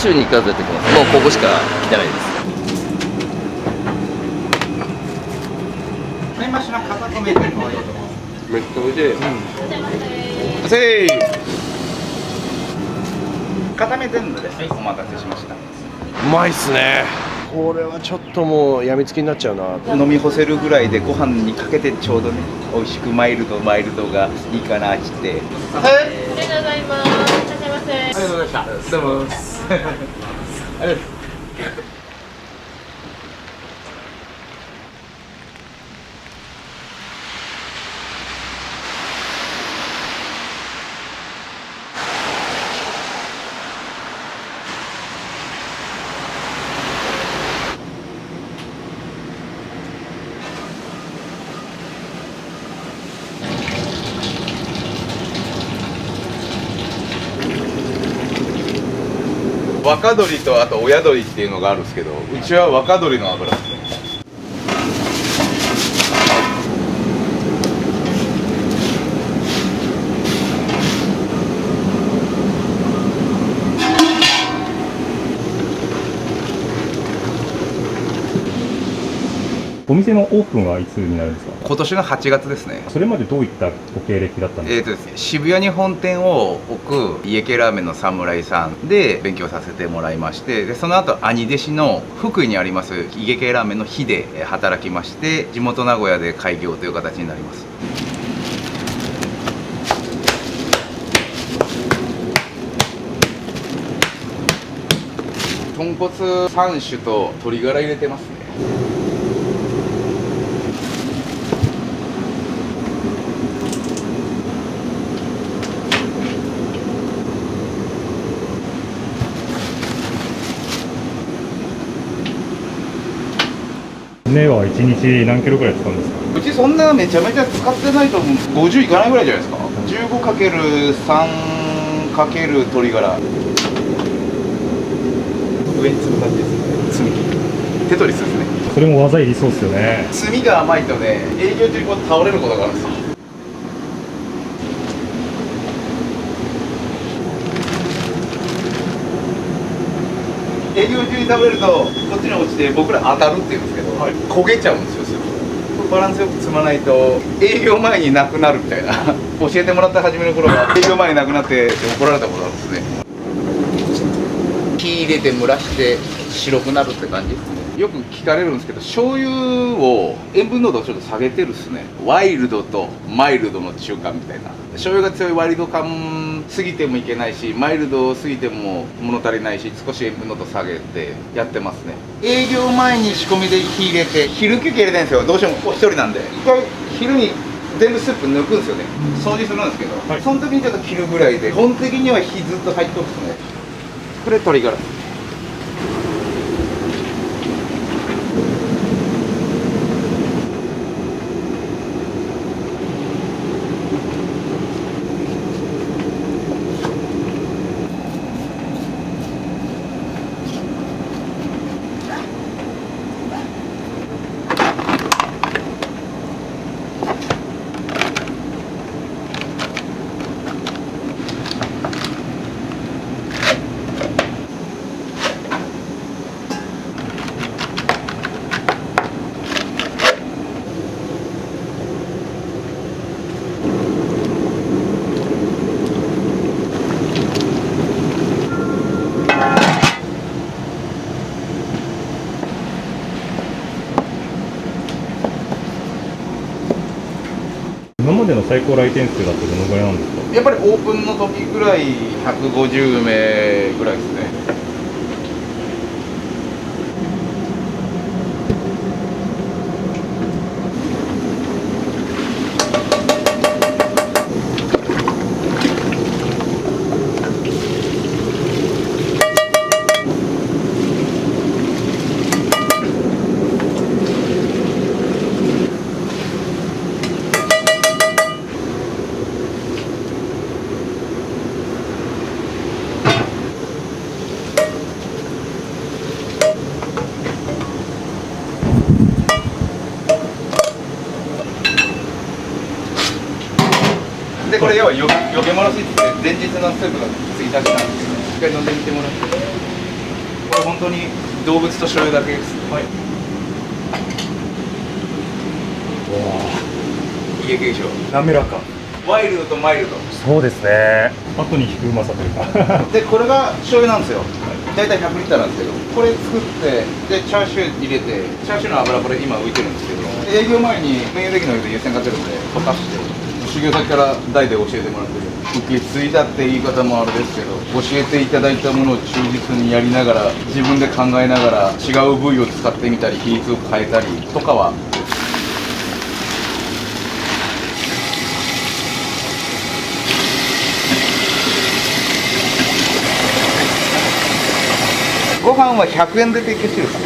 週に1回ずつやってきます。もうここしか来てないです。今しな片米でもめっちゃ美味しい。せい。片目全部で、お待たせしました。うまいっすね。これはちょっともうやみつきになっちゃうな。飲み干せるぐらいでご飯にかけてちょうどね、美味しくマイルドがいいかなって。はい。ありがとうございます。いらっしゃいませ。ありがとうございました。どうも。ありがとう。若鶏とあと親鶏っていうのがあるんですけど、うちは若鶏の油ですね。お店のオープンはいつになるんですか？今年の8月ですね。それまでどういったご経歴だったんですか？ですね、渋谷に本店を置く家系ラーメンの侍さんで勉強させてもらいまして、でその後兄弟子の福井にあります家系ラーメンの日で働きまして、地元名古屋で開業という形になります。豚骨3種と鶏ガラ入れてますね。米は1日何キロぐらい使うんですか？うちそんなめちゃめちゃ使ってないと思う。50いかないぐらいじゃないですか。15×3× 鶏ガラ。上に積む感じですね。積み木。テトリスですね。それも技いりそうですよね。炭が甘いとね、営業中にこう倒れることがあるんですよ。営業中に食べるとこっちに落ちて僕ら当たるって言うんですけど、焦げちゃうんですよ。すぐバランスよく積まないと営業前になくなるみたいな。教えてもらった初めの頃は営業前になくなって怒られたことあるんですね。火入れて蒸らして白くなるって感じですね。よく聞かれるんですけど、醤油を塩分濃度をちょっと下げてるっすね。ワイルドとマイルドの中間みたいな。醤油が強いワイルド感すぎてもいけないし、マイルドすぎても物足りないし、少し塩分濃度下げてやってますね。営業前に仕込みで火入れて、昼休憩入れたいんですよ。どうしてもお一人なんで。一回昼に全部スープ抜くんですよね。掃除するんですけど、その時にちょっと切るぐらいで、基本的には火ずっと入っとるっすね。これ鶏ガラ。今までの最高来店数だとどのぐらいなんですか？やっぱりオープンの時ぐらい150名ぐらいですね。でこれ要はよけ戻しって前日のスープがついたしなんですけど、一回飲んでみてもらって。これ本当に動物と醤油だけです。はい。家系でしょ。滑らか。ワイルドとマイルド。そうですね。後に引くうまさというか。でこれが醤油なんですよ。大体100リッターなんですけど、これ作ってでチャーシュー入れて、チャーシューの油これ今浮いてるんですけど、営業前にメインレギの上で湯煎かけるんで溶かして、修行先から代で教えてもらってる。受け継いだって言い方もあれですけど、教えていただいたものを忠実にやりながら、自分で考えながら違う部位を使ってみたり比率を変えたりとかは。ご飯は100円で提供してるんです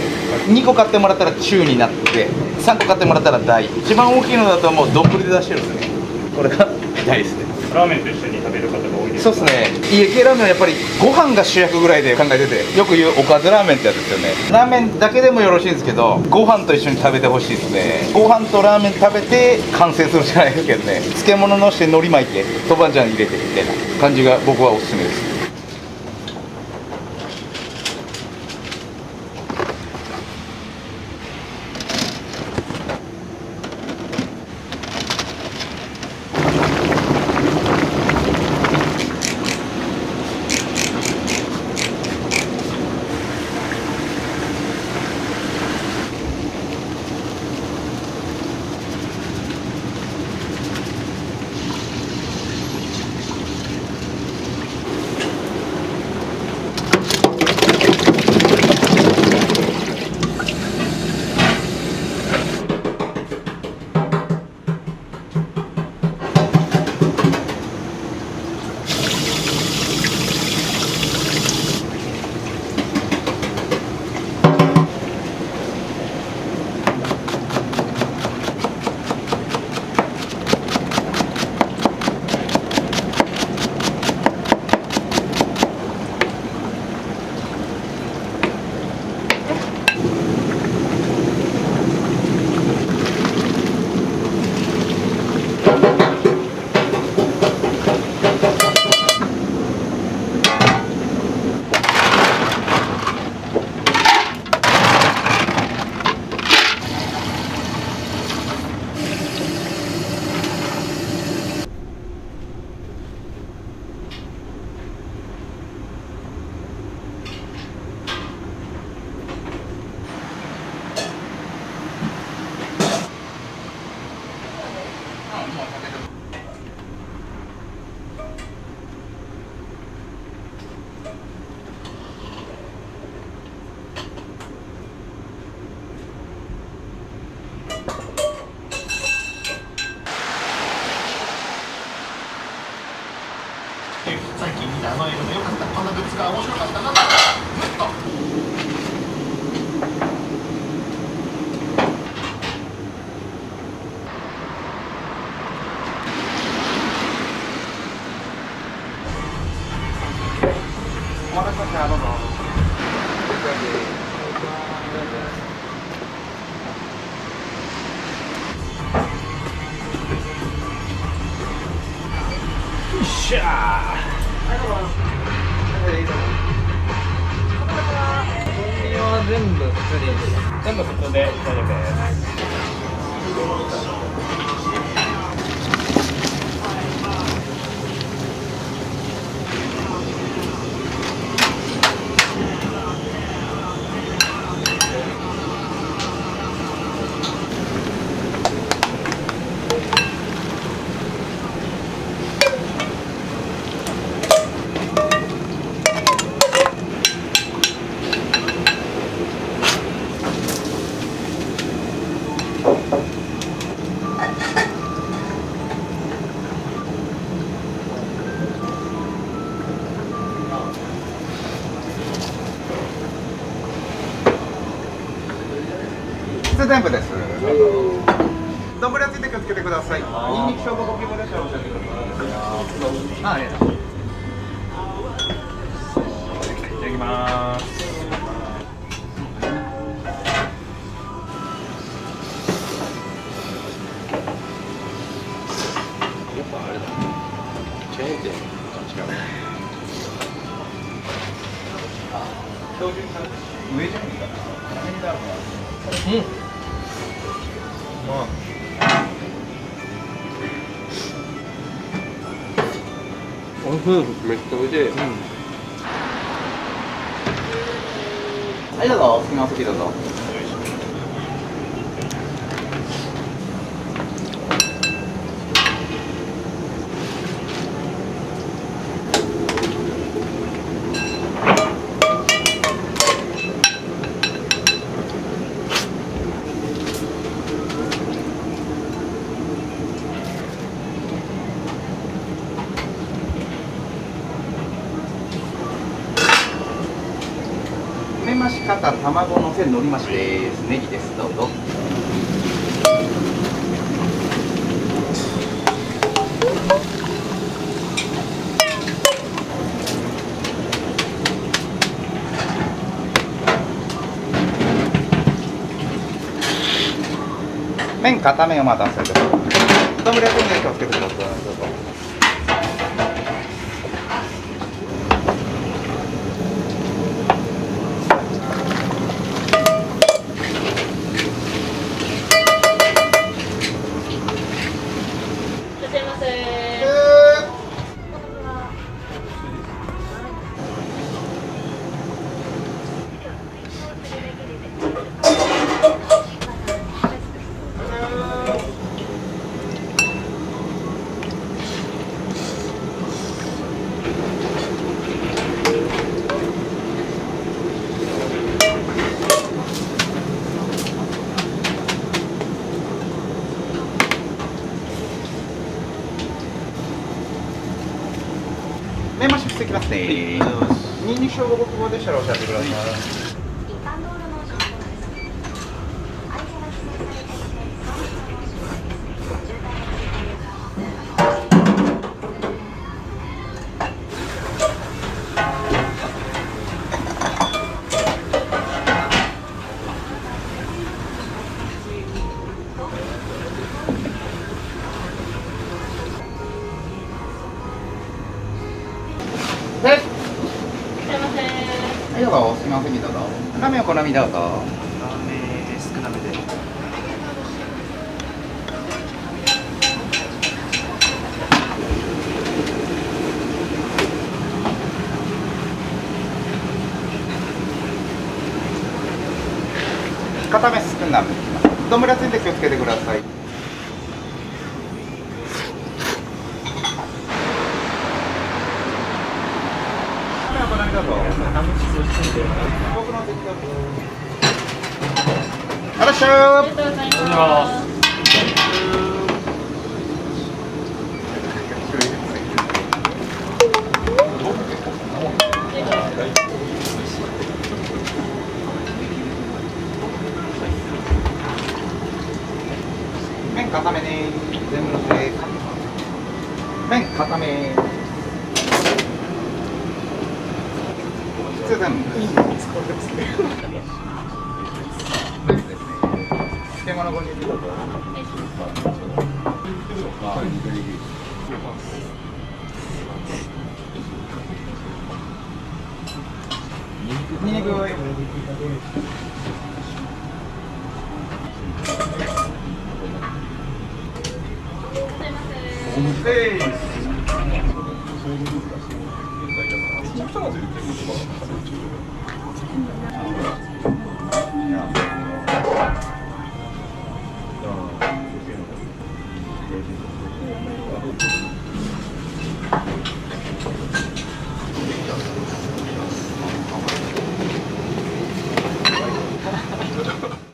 ね。2個買ってもらったら中になって、3個買ってもらったら大。一番大きいのだともう丼で出してるんですね。これが大ですね。ラーメンと一緒に食べる方が多いです。そうですね。家系ラーメンはやっぱりご飯が主役ぐらいで考えてて、よく言うおかずラーメンってやつですよね。ラーメンだけでもよろしいんですけど、ご飯と一緒に食べてほしいですね。ご飯とラーメン食べて完成するじゃないですけどね。漬物のして海苔巻いて豆板醤入れてみたいな感じが僕はおすすめです。最近見たあの映画でよかった、こんなグッズが面白かったな。お待たせしました。どうぞ。よっしゃー。全部普通で大丈夫です。全部です。丼はついて気をつけてください。ニンニク消防ご希望でしたらおっしゃってください。ありがとう。いただきます。やっぱあれだ。チェーン店と違う。標準か上じゃないかな。何だろうな。めっちゃ美味しい。はいどうぞ、好きなお席どうぞ。梅増し方、卵のせ海苔増しです。ネギです。どうぞ。麺片面お待たせです。丼やってみて気をつけてください。どうぞ。いらっしゃいませ。麺増ししてきますね。ニンニク生姜ご希望でしたらおっしゃってください。いらっしゃいませ。はい、どうぞ、好きなお席どうぞ。ラーメンお好みどうぞ。ラーメン少なめで。片目少なめ。丼ついて気をつけてください。お好みどうぞ。僕の席どうぞ。あらっしゃありがとうございます。麺固めね。全部のせ。麺固め。普通全部。漬物ご準備どうぞ。ニンニクを。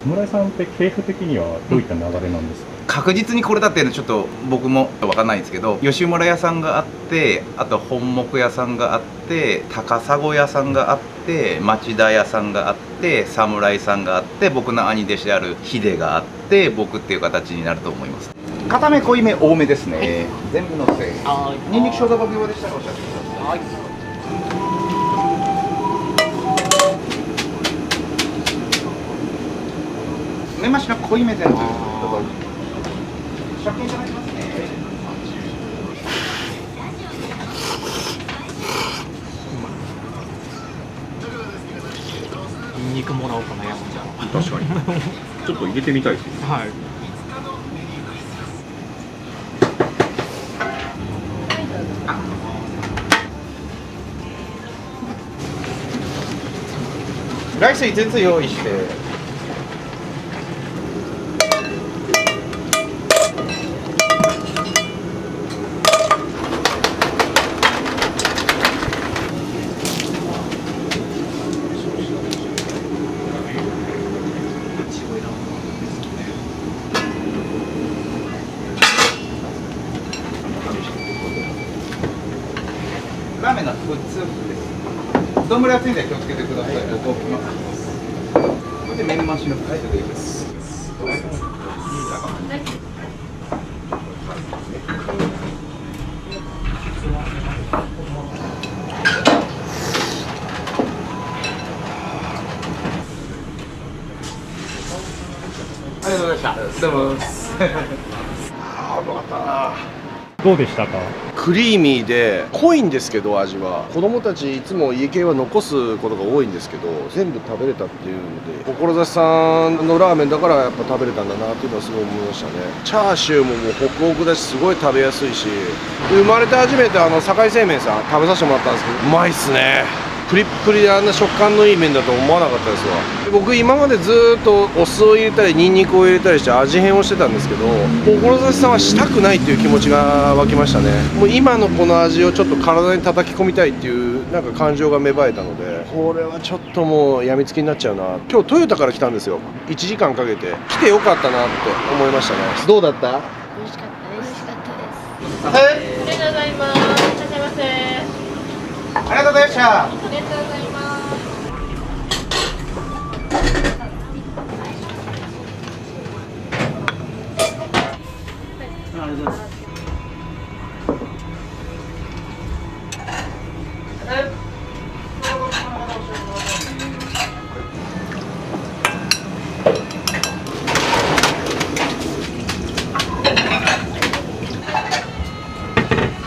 村井さんって系譜的にはどういった流れなんですか？確実にこれだっていうのはちょっと僕も分かんないんですけど、吉村屋さんがあって、あと本木屋さんがあって、高砂屋さんがあって、町田屋さんがあって、侍さんがあって、僕の兄弟子である秀があって、僕っていう形になると思います。固め濃いめ多めですね。全部のせ。ニンニク生姜ご希望でしたらおっしゃってください。梅増しの濃いめ全部どうぞ。食券いただきますね。ニンニクもらおうかな、山ちゃん。確かにちょっと入れてみたいですね。はい。ライス5つ用意して。ラーメンの普通です。丼熱いんで気をつけてください。これで麺増しのタイトルです。ありがとうございました。どうも。どうでしたか？クリーミーで濃いんですけど、味は子供たちいつも家系は残すことが多いんですけど、全部食べれたっていうので、志さんのラーメンだからやっぱ食べれたんだなっていうのはすごい思いましたね。チャーシューももうホクホクだし、すごい食べやすいし、生まれて初めて堺製麺さん食べさせてもらったんですけど、うまいっすね。プリップリであんな食感のいい麺だと思わなかったですわ。僕今までずーっとお酢を入れたりニンニクを入れたりして味変をしてたんですけど、志さんはしたくないっていう気持ちが湧きましたね。もう今のこの味をちょっと体に叩き込みたいっていうなんか感情が芽生えたので、これはちょっともうやみつきになっちゃうな。今日トヨタから来たんですよ。1時間かけて来てよかったなって思いましたね。どうだった？美味しかったです。ありがとうございます。いらっしゃいませ。ありがとうございました。ありがとうございます。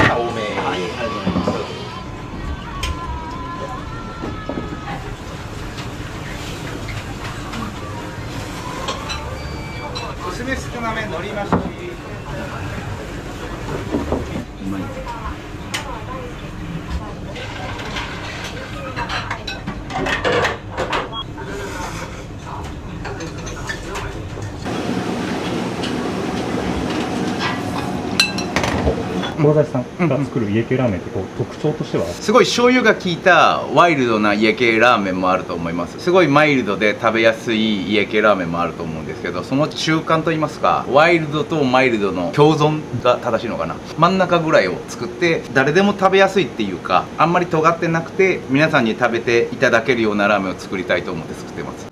多め。おすすめ少なめのり増し。うまい。志さんが作る家系ラーメンってこう特徴としては？すごい醤油が効いたワイルドな家系ラーメンもあると思います。すごいマイルドで食べやすい家系ラーメンもあると思うんですけど、その中間といいますか、ワイルドとマイルドの共存が正しいのかな。真ん中ぐらいを作って誰でも食べやすいっていうか、あんまり尖ってなくて皆さんに食べていただけるようなラーメンを作りたいと思って作ってます。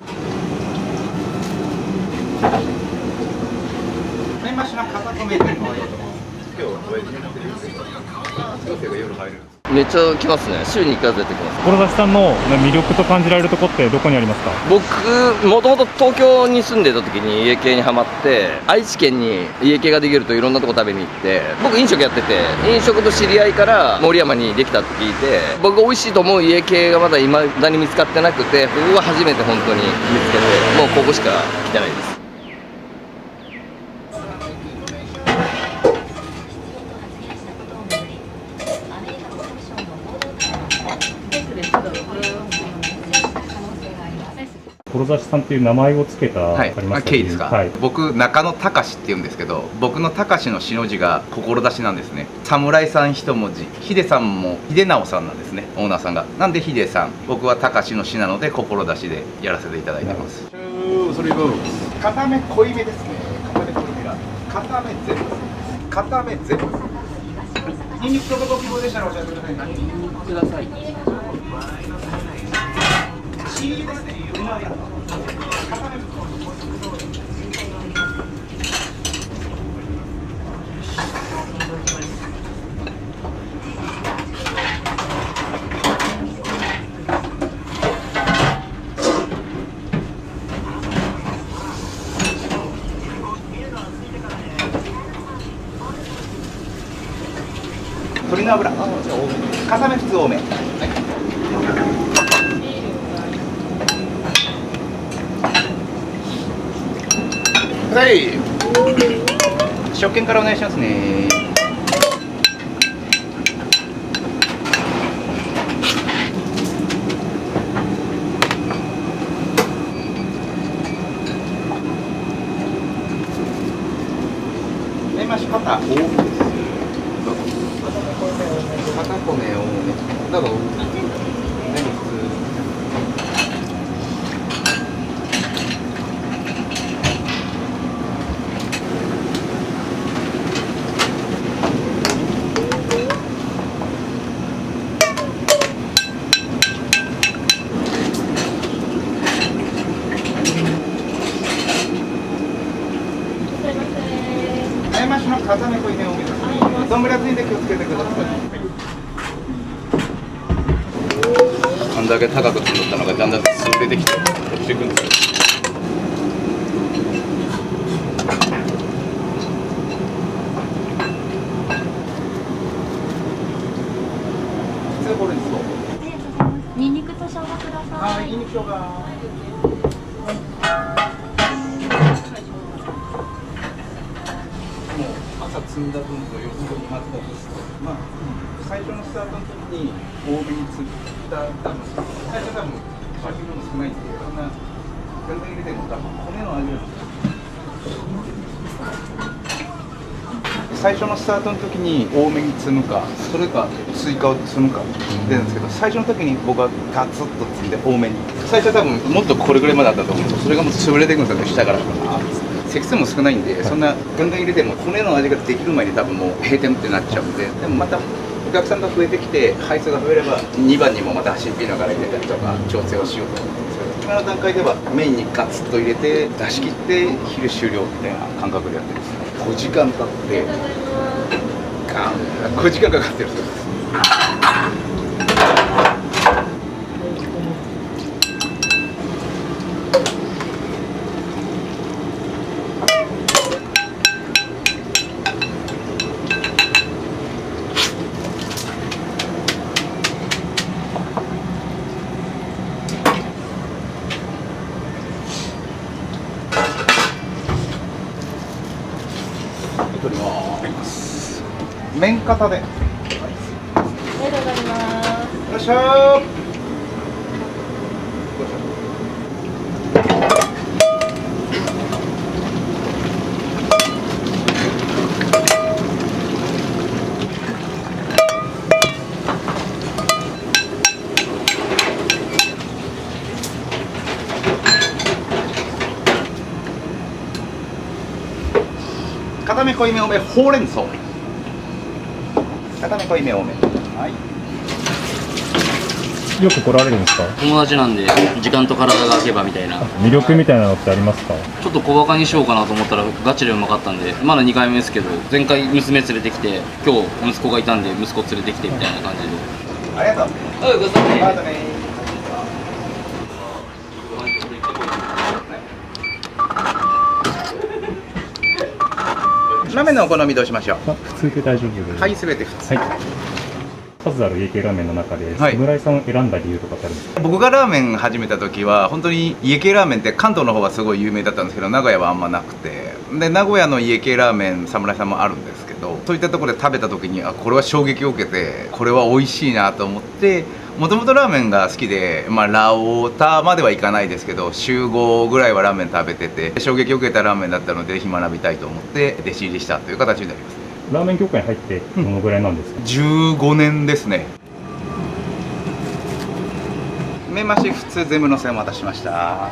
麺増しの片米で今日夜入る。めっちゃ来ますね。週に1回は絶対来ます。志さんの魅力と感じられるとこってどこにありますか？僕もともと東京に住んでた時に家系にハマって、愛知県に家系ができるといろんなとこ食べに行って、僕飲食やってて、飲食と知り合いから森山にできたって聞いて、僕が美味しいと思う家系がまだ未だに見つかってなくて、僕が初めて本当に見つけて、もうここしか来てないです。志さんっていう名前をつけた、はい、ありますか？経緯ですか、はい、僕中野隆って言うんですけど、僕の隆の篠字が志なんですね。侍さん一文字、秀さんも秀直さんなんですね、オーナーさんが。なんで秀さん、僕は隆の詩なので志でやらせていただいてます。それ分片目濃いめですね。片目濃いめが片目ゼロ、片目ゼロ。ニンニクとご希望でしたらおっしゃってください。何ニンニクください。チーですね。鶏の油、片目普通多め。はい、はい。食券からお願いしますね。メンマし方多めです。どうぞ。片米多め。どうぞ。全部普通。メンマしの片目濃いめ多めです。丼厚いんで気をつけてください。あんだけ高く積んどったのがだんだん潰れてきて落ちていくんですよ。普通これにそう。ニンニクと生姜ください。はい、ニンニク生姜。もう朝積んだ分と夜分にまずです。まあ最初のスタートの時に多めに積んだ多分最初多分バキュームも少ないんでそんな全然入れても多分米の味が最初のスタートの時に多めに積むかそれか追加を積むか出るんですけど最初の時に僕はガツッと積んで多めに最初は多分もっとこれぐらいまであったと思うんですけどそれがもう潰れていくんですよ下から積数も少ないんでそんなガンガン入れても骨の味ができる前に多分もう閉店ってなっちゃうんででもまたお客さんが増えてきて配数が増えれば2番にもまた新品のから入れたりとか調整をしようと思うんですけど今の段階ではメインにガツッと入れて出し切って昼終了みたいな感覚でやってるんです5時間経ってガン5時間かかってるそうです。取ります。麺型で。ありがとうございます。よっしゃー。片目濃いめ多めほうれん草片目濃いめ多めはいよく来られるんですか？友達なんで時間と体が空けばみたいな魅力みたいなのってありますか？ちょっと小バカにしようかなと思ったらガチでうまかったんでまだ2回目ですけど前回娘連れてきて今日息子がいたんで息子連れてきてみたいな感じでありがとうごちそうさまですまたねラーメンのお好みどうしましょう普通で大丈夫です。はいすべて普通はい。数ある家系ラーメンの中で、はい侍さんを選んだ理由とかってあるんですか？僕がラーメン始めた時は本当に家系ラーメンって関東の方がすごい有名だったんですけど名古屋はあんまなくてで名古屋の家系ラーメン侍さんもあるんですけどそういったところで食べた時にこれは衝撃を受けてこれは美味しいなと思ってもともとラーメンが好きで、ラオタまではいかないですけど週5ぐらいはラーメン食べてて衝撃を受けたラーメンだったのでぜひ学びたいと思って弟子入りしたという形になりますね。ラーメン業界に入ってどのぐらいなんですか15年ですね。麺増し普通全部のせお待たせしました。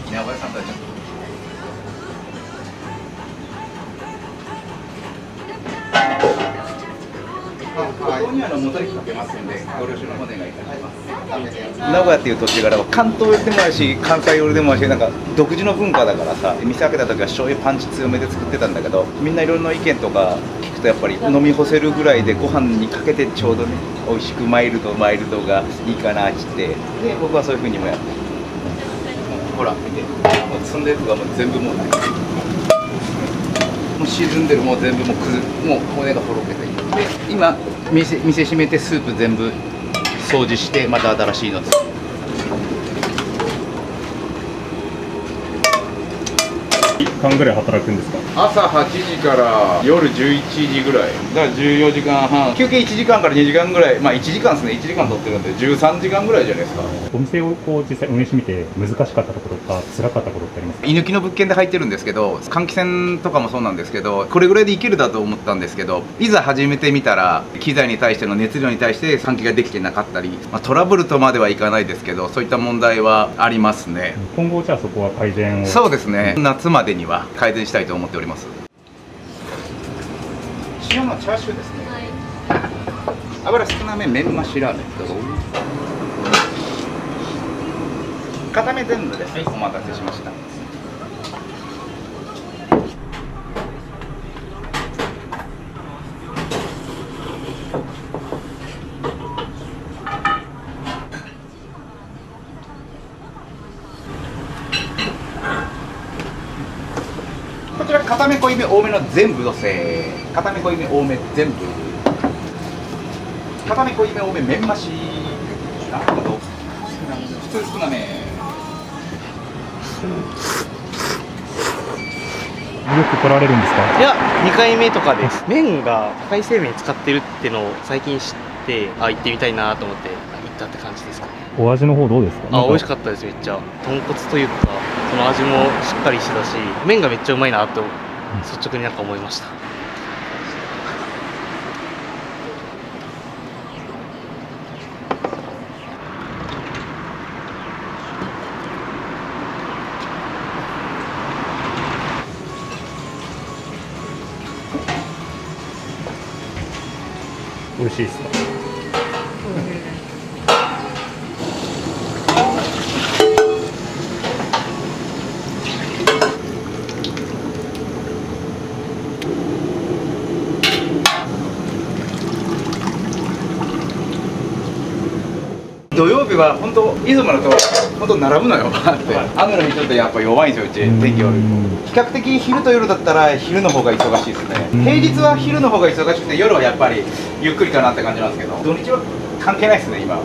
ね、おばさんたち。元にかけますんでご了承のお願いいたします。名古屋っていう土地柄は関東寄りでもあるし関西寄りでもあるし、なんか独自の文化だからさ、店開けた時は醤油パンチ強めで作ってたんだけど、みんないろんな意見とか聞くとやっぱり飲み干せるぐらいでご飯にかけてちょうどね美味しくマイルドがいいかなってってで、僕はそういうふうにもやってほら見て、もう積んでるとかもう全部もうないもう沈んでる、もう全部もうもう骨がほろけて、で今店閉めてスープ全部掃除してまた新しいの作る。間ぐらい働くんですか？朝8時から夜11時ぐらいだから14時間半、休憩1時間から2時間ぐらい、まあ1時間ですね、1時間取ってるんで13時間ぐらいじゃないですか。お店をこう実際運営してみて難しかったところとか辛かったことってありますか？居抜きの物件で入ってるんですけど、換気扇とかもそうなんですけど、これぐらいでいけるだと思ったんですけど、いざ始めてみたら機材に対しての熱量に対して換気ができてなかったり、まあ、トラブルとまではいかないですけど、そういった問題はありますね。今後じゃあそこは改善を。そうですね、夏までには改善したいと思っております。塩のチャーシューですね、油少なめメンマシラーメンどうぞ。片目全部です、お待たせしました。こちら片目濃いめ多めの全部のせ、片目濃いめ多め全部、片目濃いめ多めメンマシ、なるほど、普通少なめ。よく来られるんですか？いや、2回目とかです。麺が高い製麺使ってるってのを最近知って、行ってみたいなと思って行ったって感じですかね。お味の方どうですか？美味しかったです。めっちゃ豚骨というかその味もしっかりしてたし、麺がめっちゃうまいなと率直になんか思いました。美味しいですか？土曜日は本当いつものと本当並ぶのよって、雨の日ちょっとやっぱ弱いんですよ、うち天気悪い。比較的昼と夜だったら昼の方が忙しいですね。平日は昼の方が忙しくて夜はやっぱりゆっくりかなって感じなんですけど、土日は関係ないですね今。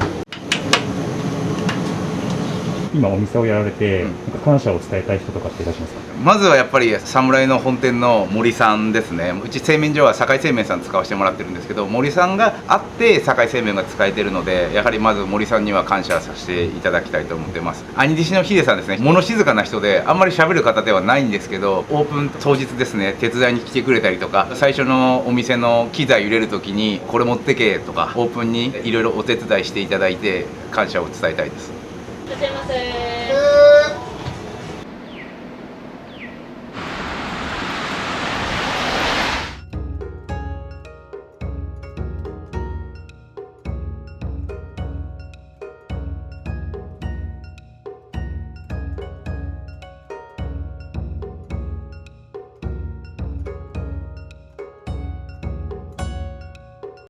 今お店をやられて、なんか感謝を伝えたい人とかっていらっしゃいますか？まずはやっぱり侍の本店の森さんですね。うち製麺所は堺製麺さん使わせてもらってるんですけど、森さんがあって堺製麺が使えてるので、やはりまず森さんには感謝させていただきたいと思ってます。兄弟子のヒデさんですね、物静かな人であんまり喋る方ではないんですけど、オープン当日ですね、手伝いに来てくれたりとか、最初のお店の機材入れる時にこれ持ってけとか、オープンにいろいろお手伝いしていただいて感謝を伝えたいです。いらっしゃいませ。